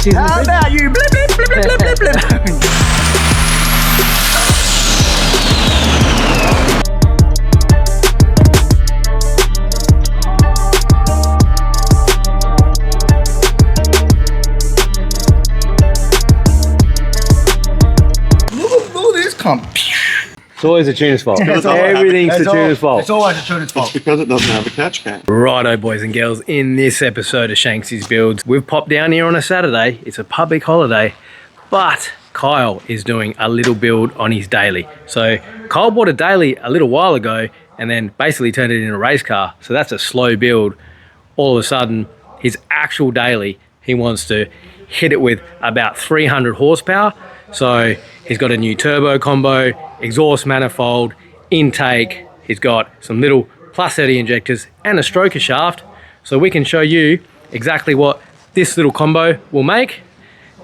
Shanksies. How about you? Blip, blip, blip, blip, blip, blip, blip. Look at this come. It's always the tuner's fault. Everything's the tuner's fault. It's always the tuner's fault. It's because it doesn't have a catch can. Righto, boys and girls, in this episode of Shanksy's Builds, we've popped down here on a Saturday. It's a public holiday, but Kyle is doing a little build on his daily. So Kyle bought a daily a little while ago and then basically turned it into a race car. So that's a slow build. All of a sudden, his actual daily, he wants to hit it with about 300 horsepower. So he's got a new turbo combo, exhaust manifold, intake. He's got some little plus 30 injectors and a stroker shaft. So we can show you exactly what this little combo will make.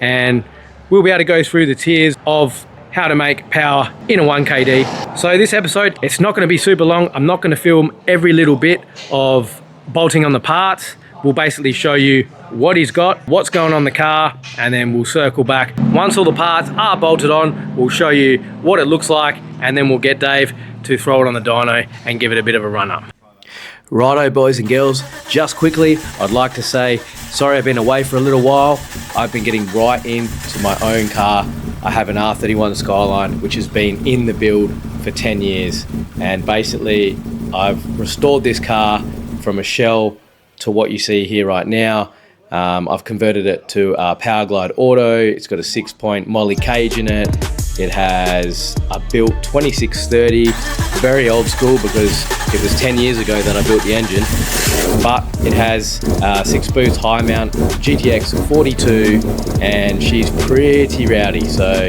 And we'll be able to go through the tiers of how to make power in a 1KD. So this episode, it's not going to be super long. I'm not going to film every little bit of bolting on the parts. We'll basically show you what he's got, what's going on in the car, and then we'll circle back. Once all the parts are bolted on, we'll show you what it looks like, and then we'll get Dave to throw it on the dyno and give it a bit of a run up. Righto, boys and girls, just quickly, I'd like to say, sorry I've been away for a little while. I've been getting right into my own car. I have an R31 Skyline, which has been in the build for 10 years. And basically, I've restored this car from a shell to what you see here right now. I've converted it to a Powerglide Auto. It's got a 6-point Molly cage in it. It has a built 2630, very old school because it was 10 years ago that I built the engine. But it has 6 boost high mount GTX 42, and she's pretty rowdy. So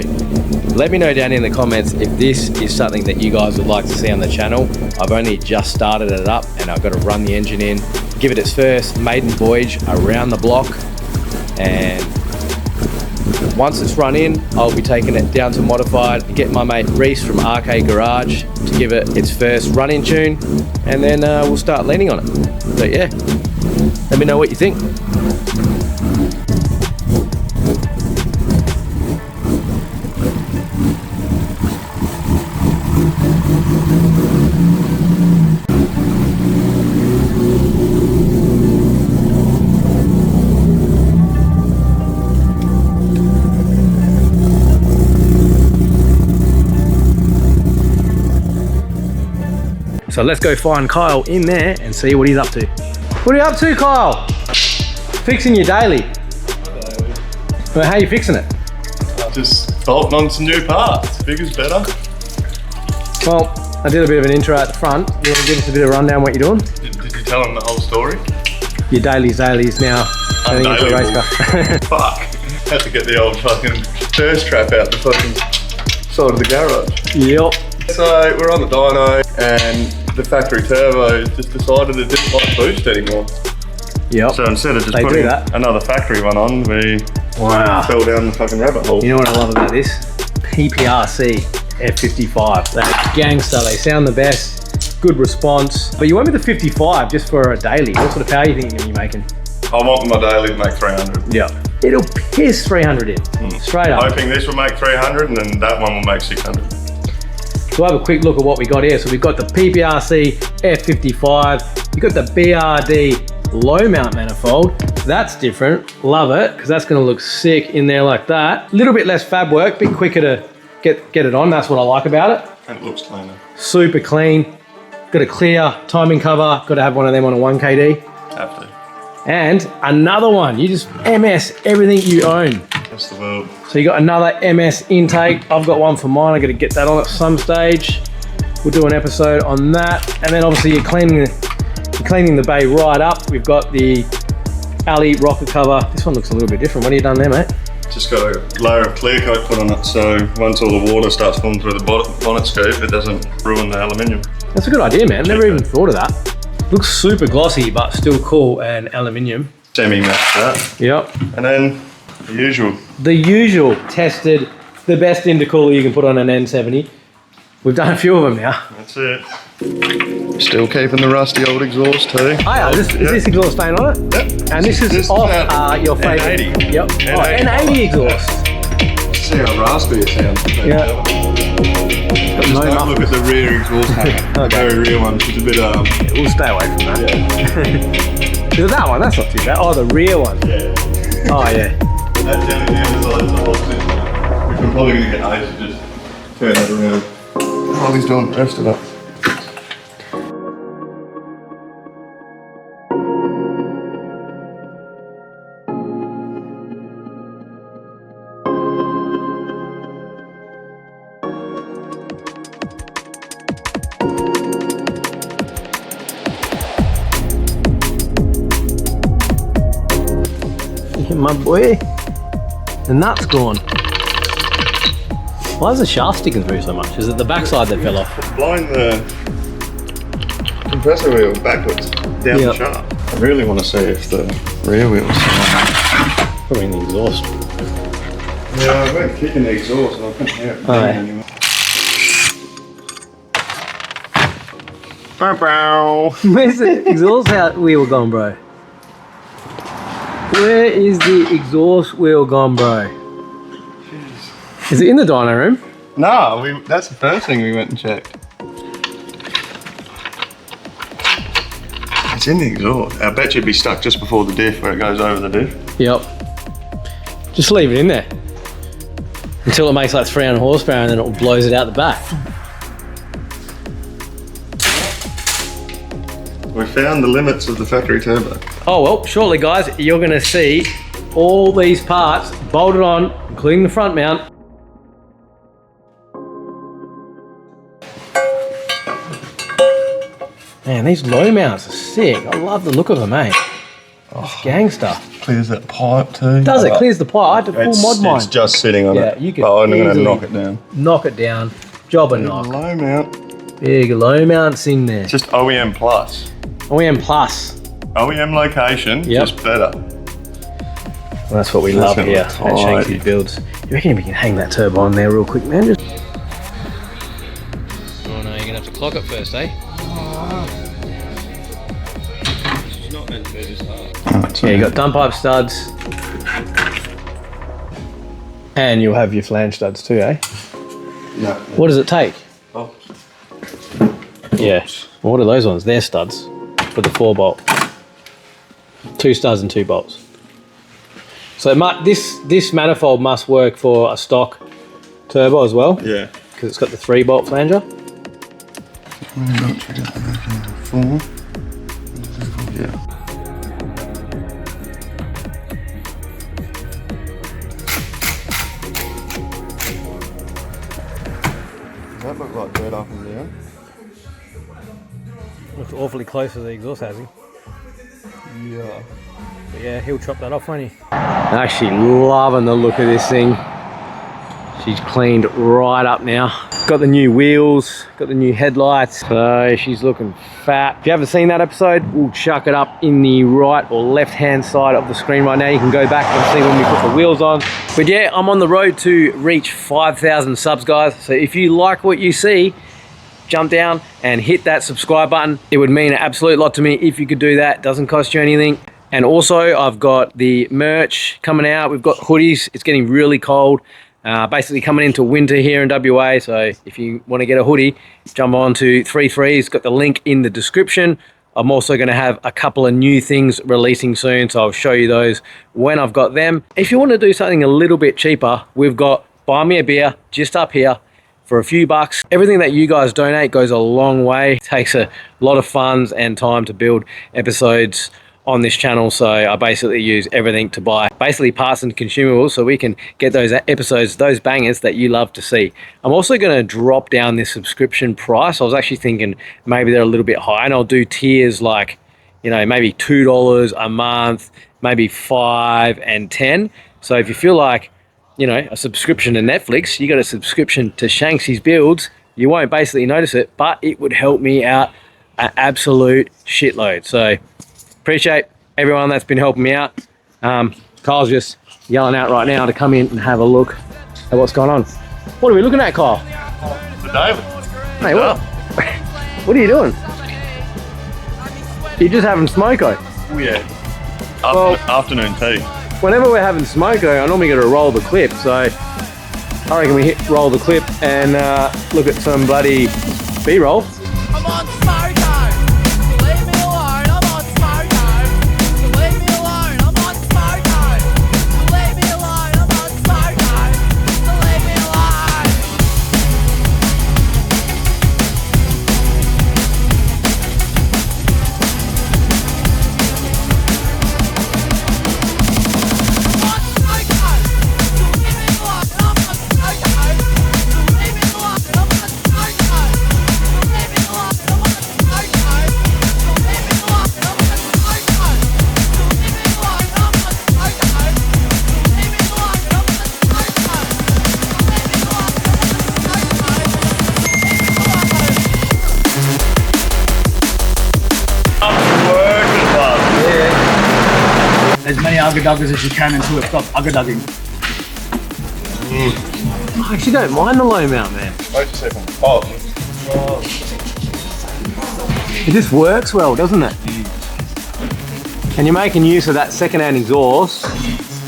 let me know down in the comments if this is something that you guys would like to see on the channel. I've only just started it up and I've got to run the engine in, give it its first maiden voyage around the block, and once it's run in, I'll be taking it down to modified, get my mate Reese from RK Garage to give it its first run-in tune, and then we'll start leaning on it. But yeah, let me know what you think. So let's go find Kyle in there and see what he's up to. What are you up to, Kyle? Fixing your daily. Well, how are you fixing it? Just bolting on some new parts. Bigger's better. Well, I did a bit of an intro at the front. You want to give us a bit of a rundown what you're doing? Did you tell them the whole story? Your daily's now turning into a race car. Fuck. Had to get the old fucking thirst trap out the fucking side of the garage. Yep. So we're on the dyno and the factory turbo just decided it didn't like boost anymore. Yep. So instead of just putting another factory one on, we fell down the fucking rabbit hole. You know what I love about this? PPRC F55. They're gangster, they sound the best, good response. But you went with the 55 just for a daily. What sort of power do you think you're going to be making? I want my daily to make 300. Yeah. It'll piss 300 in, straight up. Hoping this will make 300 and then that one will make 600. So we'll have a quick look at what we got here. So we've got the PPRC F55. You've got the BRD low mount manifold. That's different. Love it, because that's going to look sick in there like that. A little bit less fab work, a bit quicker to get it on. That's what I like about it. And it looks cleaner. Super clean. Got a clear timing cover. Got to have one of them on a 1KD. Have to. And another one. You just MS everything you own. That's the world. So you got another MS intake. I've got one for mine. I got to get that on at some stage. We'll do an episode on that. And then obviously you're cleaning the bay right up. We've got the alley rocker cover. This one looks a little bit different. What have you done there, mate? Just got a layer of clear coat put on it, so once all the water starts falling through the bonnet scoop, it doesn't ruin the aluminium. That's a good idea, man. Never even thought of that. Looks super glossy, but still cool, and aluminium. Semi-match that. Yep. And then the usual. The usual tested, the best intercooler you can put on an N70. We've done a few of them now. That's it. Still keeping the rusty old exhaust too. Oh yeah, is this exhaust staying on it? Yep. And this is off your favourite. N80. Yep. N80. N80 exhaust. See how raspy it sounds. Yeah. Just don't look at the rear exhaust hammer. The very rear one. It's a bit We'll stay away from that. Yeah. There's that one, that's not too bad. Oh, the rear one. Yeah. Oh yeah. That's the only side of the whole system. Which we're probably going to get Ace to just turn that around while he's doing the rest of it. My boy, the nut's gone. Why is the shaft sticking through so much? Is it the backside that fell off? Blowing the compressor wheel backwards down the shaft. I really want to see if the rear wheel's Probably in the exhaust. Yeah, I went kicking the exhaust and I couldn't hear it anymore. Where's the exhaust wheel gone, bro? Where is the exhaust wheel gone, bro? Jeez. Is it in the dyno room? No, that's the first thing we went and checked. It's in the exhaust. I bet you'd be stuck just before the diff where it goes over the diff. Yep. Just leave it in there until it makes like 300 horsepower and then it blows it out the back. We found the limits of the factory turbo. Oh well, shortly guys, you're gonna see all these parts bolted on, including the front mount. Man, these low mounts are sick. I love the look of them, mate. It's gangster. Clears that pipe too. Does it? Clears the pipe. I had to full mod mine. It's just sitting on it. Yeah, you can I'm going to easily knock it down. Knock it down. Job a knock. Low mount. Big low mounts in there. Just OEM plus. OEM plus. OEM location, just better. Well, that's what we love here at tight. Shanksy's Builds. You reckon we can hang that turbo on there real quick, man? Oh no, you're gonna have to clock it first, eh? It's not meant to be this hard. Yeah, you got dump pipe studs. And you'll have your flange studs too, eh? No. What does it take? Oh. Yeah. Well, what are those ones? They're studs for the 4-bolt. 2 studs and 2 bolts. So this manifold must work for a stock turbo as well. Yeah. Because it's got the 3-bolt flanger. Yeah. Does that look like dirt up and down? Looks awfully close to the exhaust housing. Yeah. But yeah, he'll chop that off, won't he? I'm actually loving the look of this thing. She's cleaned right up now. Got the new wheels, got the new headlights. So she's looking fat. If you haven't seen that episode, we'll chuck it up in the right or left hand side of the screen right now. You can go back and see when we put the wheels on. But yeah, I'm on the road to reach 5,000 subs, guys. So if you like what you see, jump down and hit that subscribe button. It would mean an absolute lot to me if you could do that. Doesn't cost you anything. And also I've got the merch coming out. We've got hoodies. It's getting really cold. Basically coming into winter here in WA. So if you want to get a hoodie, jump on to 33. It's got the link in the description. I'm also going to have a couple of new things releasing soon. So I'll show you those when I've got them. If you want to do something a little bit cheaper, we've got Buy Me a Beer just up here. For a few bucks. Everything that you guys donate goes a long way. It takes a lot of funds and time to build episodes on this channel, so I basically use everything to buy basically parts and consumables so we can get those episodes, those bangers that you love to see. I'm also going to drop down this subscription price. I was actually thinking maybe they're a little bit high, and I'll do tiers like, you know, maybe $2 a month, maybe $5 and $10. So if you feel like, you know, a subscription to Netflix, you got a subscription to Shanksy's Builds, you won't basically notice it, but it would help me out an absolute shitload. So appreciate everyone that's been helping me out. Kyle's just yelling out right now to come in and have a look at what's going on. What are we looking at, Kyle? The David. Hey, what are you doing? You're just having smoko. Oh yeah. Well- Afternoon tea. Whenever we're having smoko, I normally get to roll the clip, so I reckon we roll the clip and look at some bloody B-roll. I'm on smart time. So leave me alone. I'm on smart time. So leave me alone. I'm on smart time. So leave me alone. I'm on smart time. So leave me alone. I'm on smart time. So leave me alone. I'm on smart time. So leave me alone. I'm on smart time. So leave me alone. I'm on smart time. So leave me alone. I'm on smart time. So leave me alone. I'm on smart time. So leave me alone. I'm on smart time. So leave me alone. I'm on smart time. As many ugga-duggers as you can until it stops ugga-dugging. I actually don't mind the low mount, man. Wait a second. Oh, It just works well, doesn't it? And you're making use of that second-hand exhaust.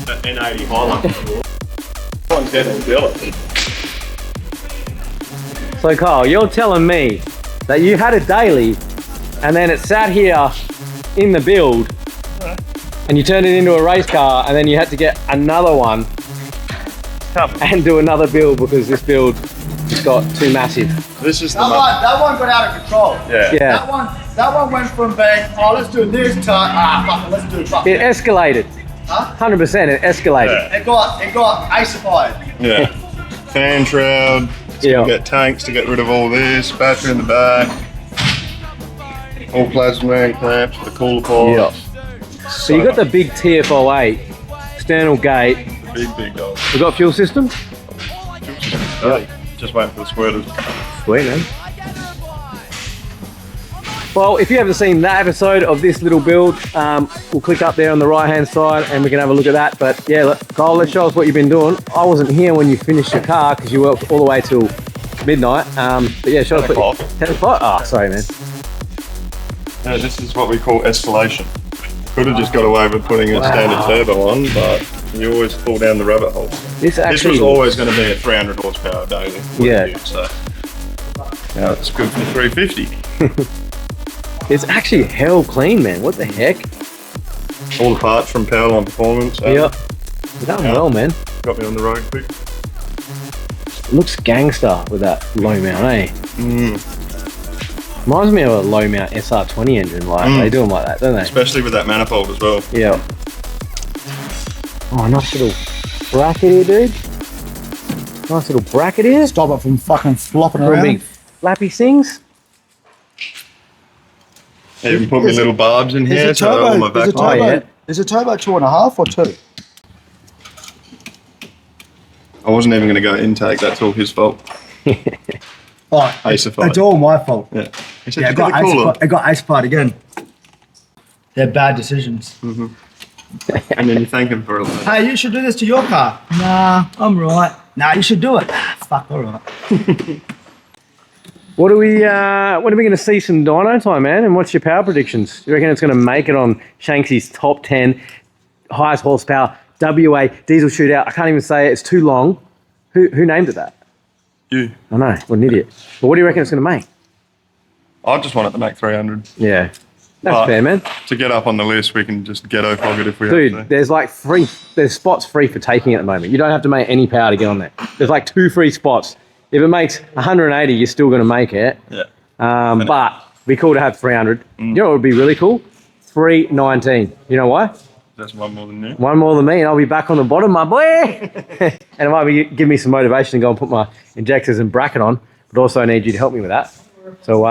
the N80 Hilux. One's getting jealous. So Kyle, you're telling me that you had a daily and then it sat here in the build and you turned it into a race car and then you had to get another one and do another build because this build just got too massive. This is the That one got out of control. Yeah. Yeah, That one went from being, oh, let's do this to, fuck it, let's do fuck it it. escalated. Huh? 100%, it escalated. Yeah. It got aceified. Yeah. Fan shroud. Yeah. Get tanks to get rid of all this. Battery in the back. All plasma clamps for the cooler pipes. So you got the big TFO8, external gate. Big dog. We got fuel system? Yeah. Just waiting for the squirters. Sweet, man. Well, if you haven't seen that episode of this little build, we'll click up there on the right-hand side and we can have a look at that. But yeah, Kyle, let's show us what you've been doing. I wasn't here when you finished your car because you worked all the way till midnight. But yeah, show us what 10 o'clock? Oh, sorry, man. Yeah, this is what we call escalation. Could have just got away with putting a standard turbo on, but you always fall down the rabbit hole. This actually was always going to be a 300 horsepower daily. Yeah. So yeah, it's good for 350. It's actually hell clean, man. What the heck? All the parts from Powerline Performance. Yep. You've done well, man. Got me on the road quick. Looks gangster with that low mount, eh? Reminds me of a low mount SR20 engine. Like they do them like that, don't they? Especially with that manifold as well. Yeah. Oh, nice little bracket here, dude. Nice little bracket here. Stop it from fucking flopping Little around. big flappy things. Even put my little barbs in here so they're all my back. Oh, yeah. Is a turbo 2.5 or 2? I wasn't even going to go intake. That's all his fault. Oh, Aceified. it's all my fault. Yeah. He said, Yeah, you got the cooler. it got aceified again. They're bad decisions. And then you thank him for it. Hey, you should do this to your car. Nah, I'm right. Nah, you should do it. Fuck, all right. What are we going to see some dyno time, man? And what's your power predictions? You reckon it's going to make it on Shanksy's top 10 highest horsepower WA diesel shootout? I can't even say it. It's too long. Who named it that? You. I know. What an idiot. But what do you reckon it's going to make? I just want it to make 300. Yeah. That's But fair, man. To get up on the list, we can just ghetto fog it if we Dude, have to. there's like there's spots free for taking at the moment. You don't have to make any power to get on there. There's like 2 free spots. If it makes 180, you're still going to make it. Yeah. But it'd be cool to have 300. You know what would be really cool? 319. You know why? That's one more than you. One more than me, and I'll be back on the bottom, my boy. And it might give me some motivation to go and put my injectors and bracket on, but also I need you to help me with that. So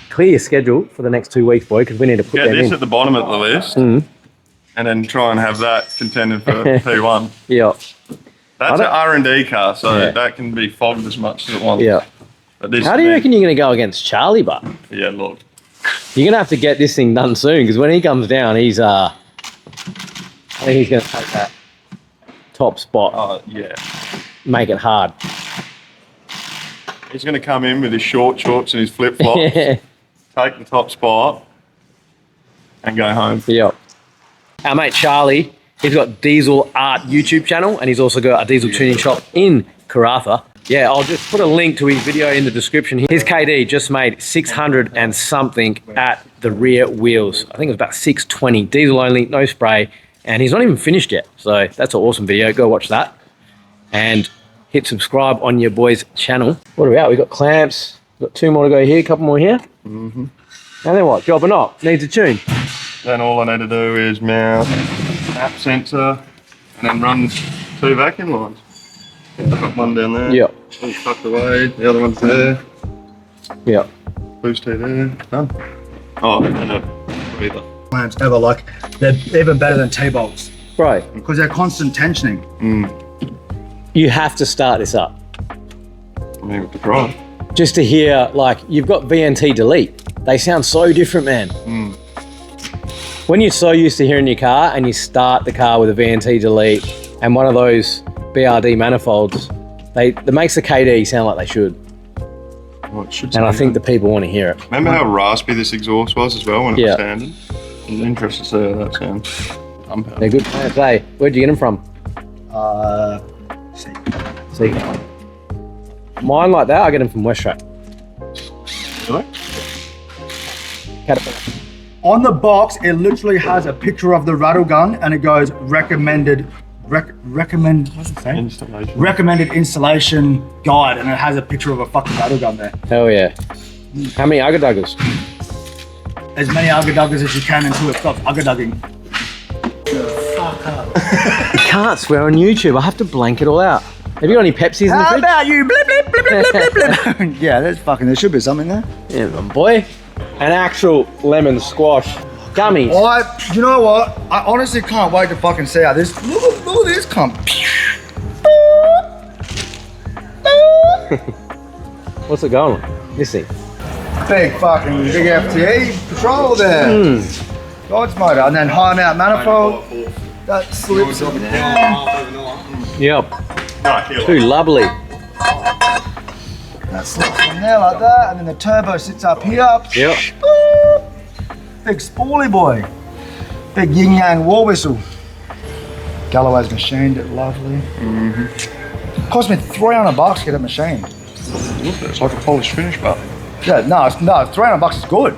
clear your schedule for the next 2 weeks, boy, because we need to put Get them this in. at the bottom of the list, and then try and have that contending for P1. Yeah, That's an R&D car, so that can be fogged as much as it wants. yeah. But this How do you reckon you're going to go against Charlie, but Yeah, look. you're going to have to get this thing done soon, because when he comes down, I think he's going to take that top spot, Yeah. make it hard. He's going to come in with his short shorts and his flip-flops, take the top spot, and go home. Yep. Our mate Charlie, he's got Diesel Art YouTube channel, and he's also got a diesel tuning shop in Karratha. Yeah, I'll just put a link to his video in the description. His KD just made 600 and something at the rear wheels. I think it was about 620, diesel only, no spray, and he's not even finished yet. So that's an awesome video. Go watch that. And hit subscribe on your boy's channel. What are we at? We've got clamps. We've got 2 more to go here, a couple more here. And then what? Job or not? Needs a tune. Then all I need to do is mount app sensor and then run 2 vacuum lines. I've got one down there. Yep. One's tucked away. The other one's there. Yep. Boost there. Done. Oh, and a breather. Clamps ever, like they're even better than T-bolts Right. because they're constant tensioning. You have to start this up. I mean, with the drive. Just to hear, like, you've got VNT delete. They sound so different, man. When you're so used to hearing your car and you start the car with a VNT delete and one of those BRD manifolds, that makes the KD sound like they should. Well, it should And I sound think good. the people want to hear it. Remember how raspy this exhaust was as well when it Yeah. was standing? I'm interested to see how that sounds. They're good plants, eh? Where'd you get them from? See. Mine like that, I get them from West Track. Really? Caterpillar. On the box, it literally has a picture of the rattle gun and it goes recommended. What's it say? Installation. Recommended installation guide, and it has a picture of a fucking rattle gun there. Hell yeah. How many Ugga-Duggers? As many ugga-duggers as you can until it stops ugga-dugging. You can't swear on YouTube. I have to blank it all out. Have you got any Pepsis in the How fridge? about you? Blip, blip, blip, blip, blip, blip, blip. Yeah, there's fucking, there should be something there. Yeah, my boy. An actual lemon squash. Gummies. You know what? I honestly can't wait to fucking see how this, look at this come. What's it going on? This thing. Big FTE control there. God's motor, and then high mount manifold. That slips in there. Yep. No, kilo. Too lovely. That slips in there like that, and then the turbo sits up here. Yep. Big spoolie boy. Big yin yang war whistle. Galloway's machined it lovely. Cost me $300 to get it machined. It's like a polished finish, but Yeah, no, $300 is good.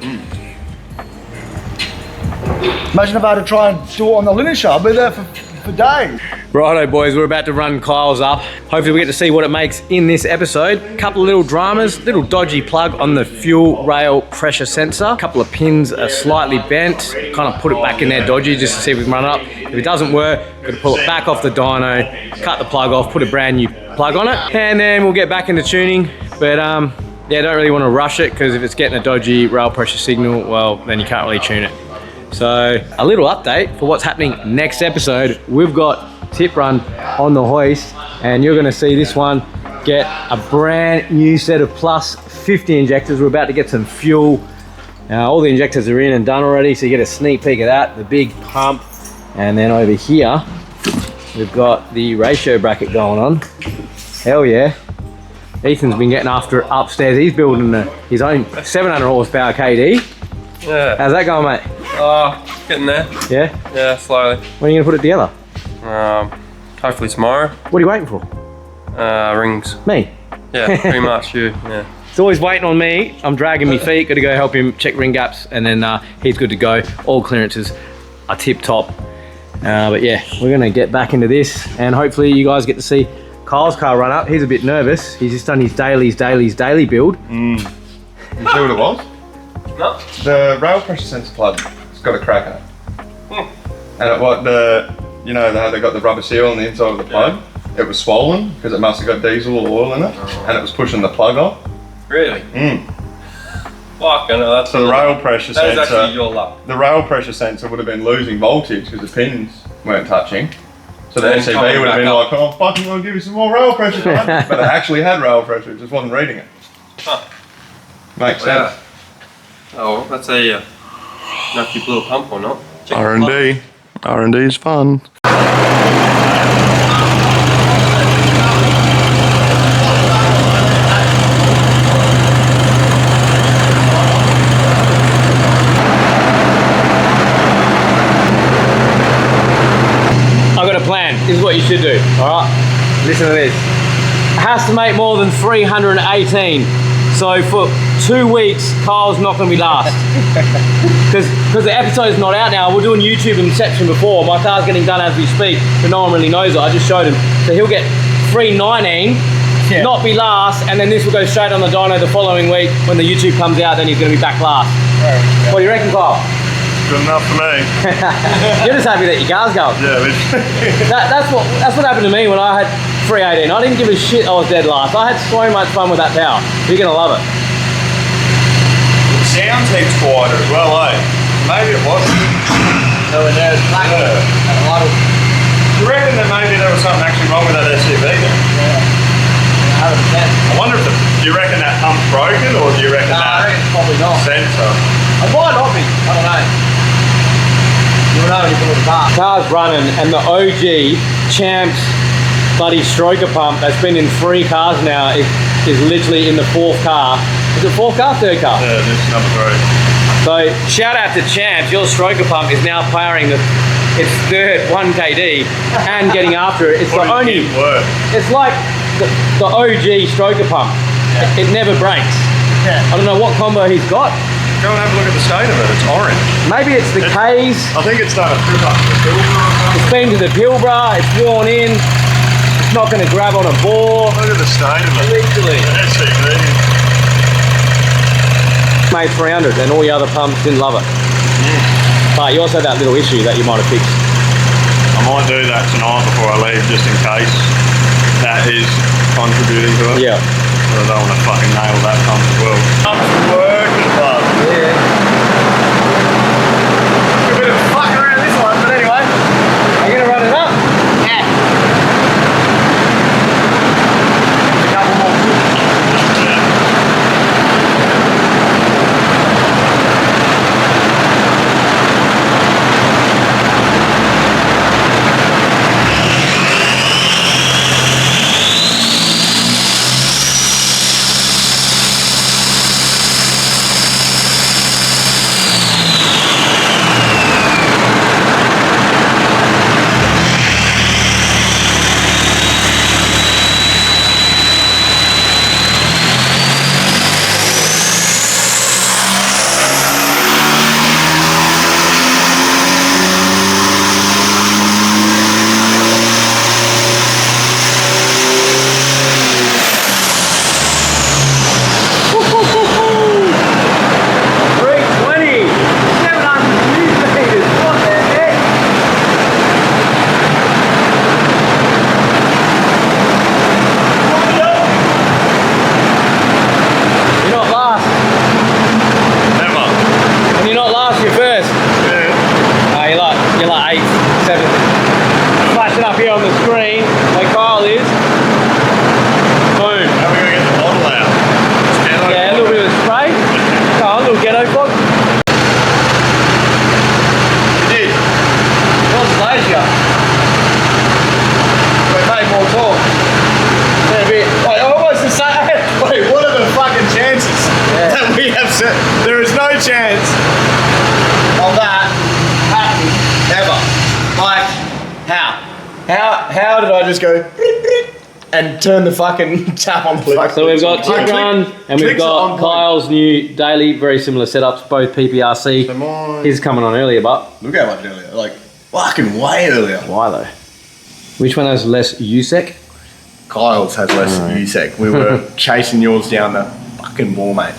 Imagine if I had to try and do it on the linear shop, I'd be there for days. Righto, boys, we're about to run Kyle's up. Hopefully we get to see what it makes in this episode. Couple of little dramas, little dodgy plug on the fuel rail pressure sensor. Couple of pins are slightly bent. Kind of put it back in there dodgy just to see if we can run it up. If it doesn't work, we're gonna pull it back off the dyno, cut the plug off, put a brand new plug on it, and then we'll get back into tuning. But yeah, don't really want to rush it because if it's getting a dodgy rail pressure signal, well, then you can't really tune it. So a little update for what's happening next episode. We've got tip run on the hoist, and you're going to see this one get a brand new set of plus 50 injectors. We're about to get some fuel. All the injectors are in and done already, so you get a sneak peek of that, the big pump. And then over here, we've got the ratio bracket going on. Hell yeah. Ethan's been getting after it upstairs. He's building his own 700 horsepower KD. Yeah. How's that going, mate? Oh, getting there. Yeah? Yeah, slowly. When are you going to put it together? Hopefully tomorrow. What are you waiting for? Rings. Me? Yeah, pretty much you. Yeah. It's always waiting on me. I'm dragging my feet. Got to go help him check ring gaps, and then he's good to go. All clearances are tip top. But yeah, we're going to get back into this, and hopefully you guys get to see Kyle's car run up. He's a bit nervous. He's just done his daily build. You see what it was? No. The rail pressure sensor plug, it's got a crack in it. And you know how they got the rubber seal on the inside of the plug? It was swollen because it must have got diesel or oil in it, and it was pushing the plug off. Really? Fuck, I know that's. So the rail pressure That is actually sensor, your luck. the rail pressure sensor would have been losing voltage because the pins weren't touching. So the And SCB coming would have back been up. like, oh, fucking, I'll give you some more rail pressure, man. But it actually had rail pressure, it just wasn't reading it. Huh. Makes Yeah. sense. Oh, well, let's say, know if you blew a pump or not. Check the plug. R&D. R&D is fun. plan. This is what you should do, all right? Listen to this. It has to make more than 318. So for 2 weeks, Kyle's not going to be last. Because the episode's not out now. We're doing YouTube Inception before. My car's getting done as we speak, but no one really knows it. I just showed him. So he'll get 319, not be last, and then this will go straight on the dyno the following week. When the YouTube comes out, then he's going to be back last. What do you reckon, Kyle? Good enough for me. You're just happy that your car's going. Yeah, That's what happened to me when I had 318. I didn't give a shit I was dead last. I had so much fun with that power. You're going to love it. It sounds heaps quieter as well, eh? Maybe it wasn't. So when there's black, Yeah. and a lot of Do you reckon that maybe there was something actually wrong with that SUV then? 100%. I wonder if do you reckon that pump's broken or do you reckon Nah, I that reckon it's probably not. sensor? It might not be. I don't know. You'll know when you put it in the car. Car's running, and the OG Champs bloody stroker pump that's been in 3 cars now is literally in the 4th car. Is it 4th car, 3rd car? Yeah, this is number 3. So shout out to Champs, your stroker pump is now powering its 3rd 1KD and getting after it. It's the only, work. it's like the OG stroker pump. It never breaks. Yeah. I don't know what combo he's got. Go and have a look at the state of it. It's orange. Maybe it's the K's. I think it's done a trip up to the filter. It's been to the Pilbara, it's worn in. It's not going to grab on a bore. Look at the state of it. Literally. The SUV. Made 300 and all the other pumps didn't love it. But you also had that little issue that you might have fixed. I might do that tonight before I leave, just in case that is contributing to it. Yeah. But I don't want to fucking nail that pump as well. Pump's working, bud. Yeah. A bit of fucking around this one, but anyway. Are you going to run it up? Yeah. A couple more. Yeah. There is no chance of that happening ever. Like, how did I just go and turn the fucking tap on the fucking... So we've got Tip Run and we've got Kyle's new daily, very similar setups, both PPRC. His coming on earlier, but... Look how much earlier, like fucking way earlier. Why though? Which one has less USEC? Kyle's has less USEC. We were chasing yours down the fucking wall, mate.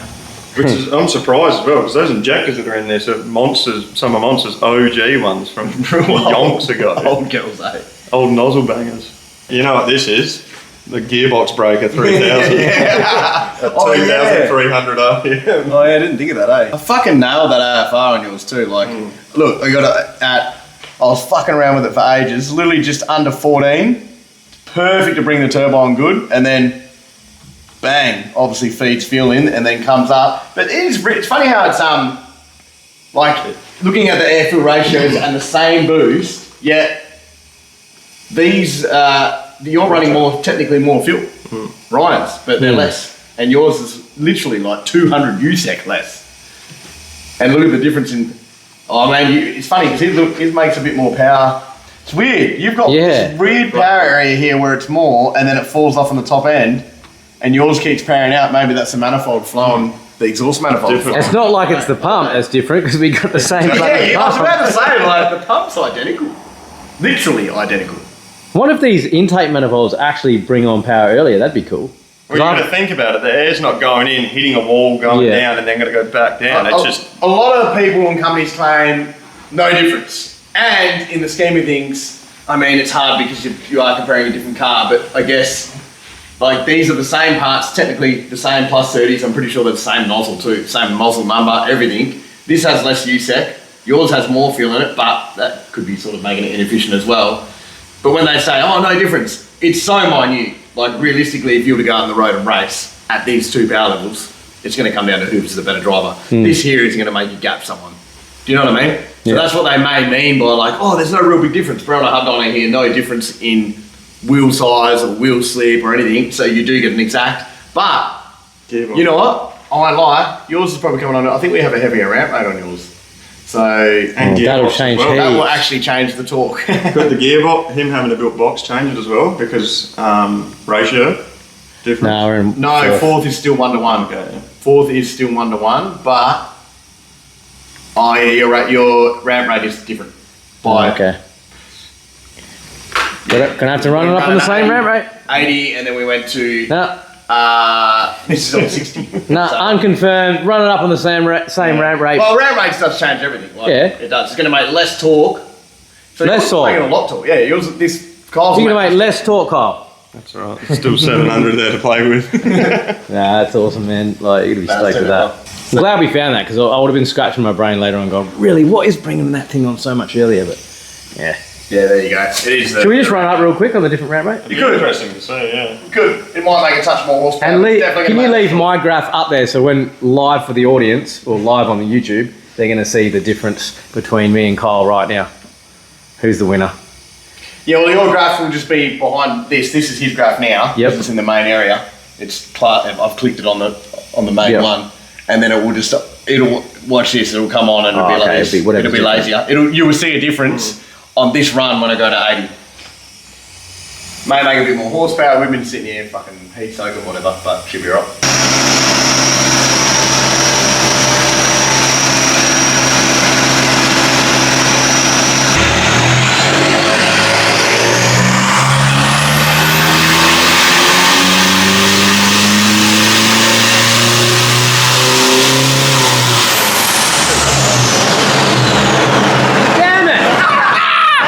Which is, I'm surprised as well, because those injectors that are in there are Monsters, some of Monsters' OG ones from yonks ago. Old girls, eh? Old nozzle bangers. You know what this is? The gearbox breaker 3000. Yeah. 2,300 RPM. Oh yeah, I didn't think of that, eh? I fucking nailed that AFR on yours too. Like, look, I got it at... I was fucking around with it for ages. Literally just under 14. Perfect to bring the turbo on good. And then, bang, obviously feeds fuel in and then comes up. But it's funny how it's, like, looking at the air-fuel ratios and the same boost, yet these, you're running more, technically more fuel. Ryan's, but they're less. And yours is literally like 200 USEC less. And look at the difference in... Oh man, it's funny because his makes a bit more power. It's weird. You've got Yeah. this weird power area here where it's more, and then it falls off on the top end, and yours keeps powering out. Maybe that's the manifold flowing, the exhaust manifold. Different. It's not like it's the pump that's different because we got the same Yeah, bloody I was pump. about to say, like, the pump's identical. Literally identical. What if these intake manifolds actually bring on power earlier? That'd be cool. Well, you got to think about it. The air's not going in, hitting a wall, going Yeah. down, and then going to go back down. It's just A lot of people and companies claim no difference. And in the scheme of things, I mean, it's hard because you are comparing a different car, but I guess, like, these are the same parts, technically the same plus 30s. I'm pretty sure they're the same nozzle too, same nozzle number, everything. This has less USEC. Yours has more fuel in it, but that could be sort of making it inefficient as well. But when they say, oh, no difference, it's so minute. Like, realistically, if you were to go out on the road and race at these two power levels, it's going to come down to who's the better driver. This here isn't going to make you gap someone. Do you know what I mean? So Yeah. that's what they may mean by, like, oh, there's no real big difference. Brown hubbed on here, no difference in wheel size or wheel slip or anything. So you do get an exact. But, gearbox. you know what? I won't lie. Yours is probably coming on. I think we have a heavier ramp rate on yours. So And that'll gearbox as change well. heat. that will actually change the torque. Got the gearbox, him having a built box change it as well because ratio different. No, we're in No, fourth. fourth is still 1-to-1. Okay. Fourth is still 1-to-1, but oh yeah, your ramp rate is different. By Okay. Gonna have to run it up on the same ramp rate? 80, and then we went to No, this is on 60. no, So- unconfirmed. Run it up on the same same ramp rate. Well, ramp rates does change everything. Like, Yeah. it does. It's going to make less torque. So Less yours is torque. making a lot torque. Yeah, yours this Kyle's You're gonna making- make less torque, Kyle. That's all right. Still 700 there to play with. Nah, that's awesome, man. Like, you're gonna be That's stoked with that. it. I'm glad we found that because I would have been scratching my brain later on, going, really, what is bringing that thing on so much earlier? But yeah. Yeah, there you go. It is. Should we just run up real quick on the different ramp rate? You could. Interesting to see, yeah. Good. It might make a touch more horsepower. And It's definitely can gonna you make- leave my graph up there so when live for the audience or live on the YouTube, they're going to see the difference between me and Kyle right now. Who's the winner? Yeah, well, your graph will just be behind this. This is his graph now. Yep. It's in the main area. I've clicked it on the main Yep. one, and then it will just watch this. It'll come on and it'll be Oh, like okay, this. it'll be whatever's It'll be lazier. You will see a difference on this run when I go to 80. May make a bit more horsepower. We've been sitting here fucking heat soaking whatever, but should be right. Damn it!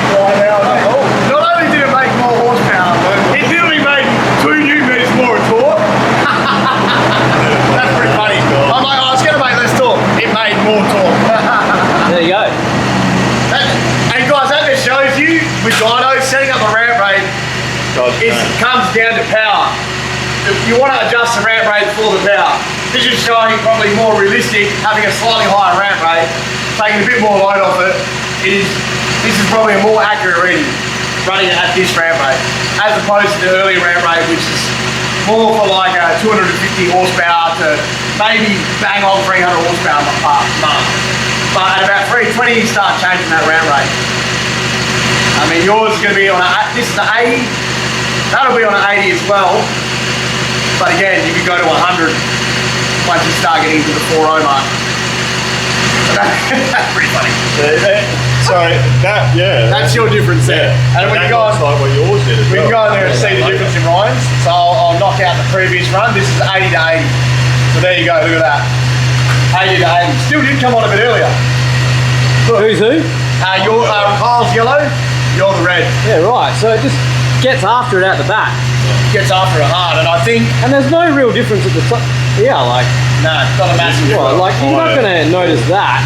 Not only did it make more horsepower, it literally made 2 Newton meters more of torque. That's pretty funny. I'm like, oh, it's going to make less torque. It made more torque. There you go. And guys, that just shows you with dyno, setting up a ramp rate comes down to power. You want to adjust the ramp rate for the power. This is showing probably more realistic, having a slightly higher ramp rate, taking a bit more load off it. This is probably a more accurate reading, running it at this ramp rate, as opposed to the earlier ramp rate, which is more for like a 250 horsepower to maybe bang on 300 horsepower mark. But at about 320, you start changing that ramp rate. I mean, yours is going to be on this is an 80. That'll be on an 80 as well. But again, you can go to 100 once you start getting to the 4.0 mark. So that's pretty funny. That's your difference there. And when you go looks like what yours did as we can well. go in there and see the difference in Ryan's. So I'll knock out the previous run. This is 80 to 80. So there you go, look at that. 80 to 80. Still did come on a bit earlier. Who's who? Your Kyle's yellow, you're the red. Yeah, right. So it just gets after it out the back. Gets after it hard, and I think, And there's no real difference at the top. Yeah, like, no, it's not a massive well, difference. like you're not going to notice that.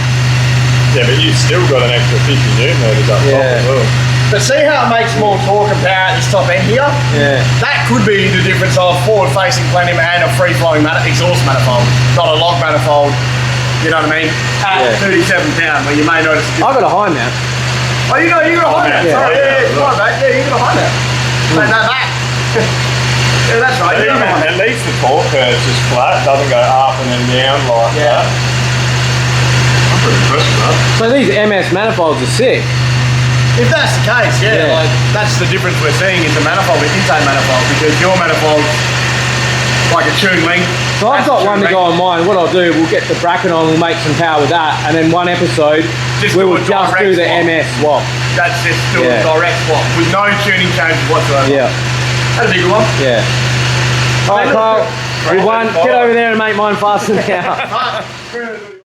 Yeah, but you've still got an extra 50 Newton meters up top Yeah. as well. But see how it makes more torque and power at this top end here? Yeah. That could be the difference of forward-facing plenum and a free-flowing exhaust manifold, not a log manifold. You know what I mean? At Yeah. 37 pound, where you may notice a I've got a high mount. Oh, you got a high mount. Yeah. Sorry, yeah, come on, mate. Yeah, you got a high mount. Take that back. Yeah, that's right. Even, at least the torque curve's just flat, doesn't go up and then down like that. I'm pretty impressed with that. So these MS manifolds are sick. If that's the case, Yeah. like that's the difference we're seeing in the manifold with Intake Manifold, because your manifold's like a tune length. So I've got one to go on mine. What I'll do, we'll get the bracket on, we'll make some power with that, and then one episode, Just we do will a just direct do the swap. MS swap. That's just still Yeah. a direct swap with no tuning changes whatsoever. Yeah, That'd be a good one. yeah. All right, Kyle, we won. Get over there and make mine faster now. Right.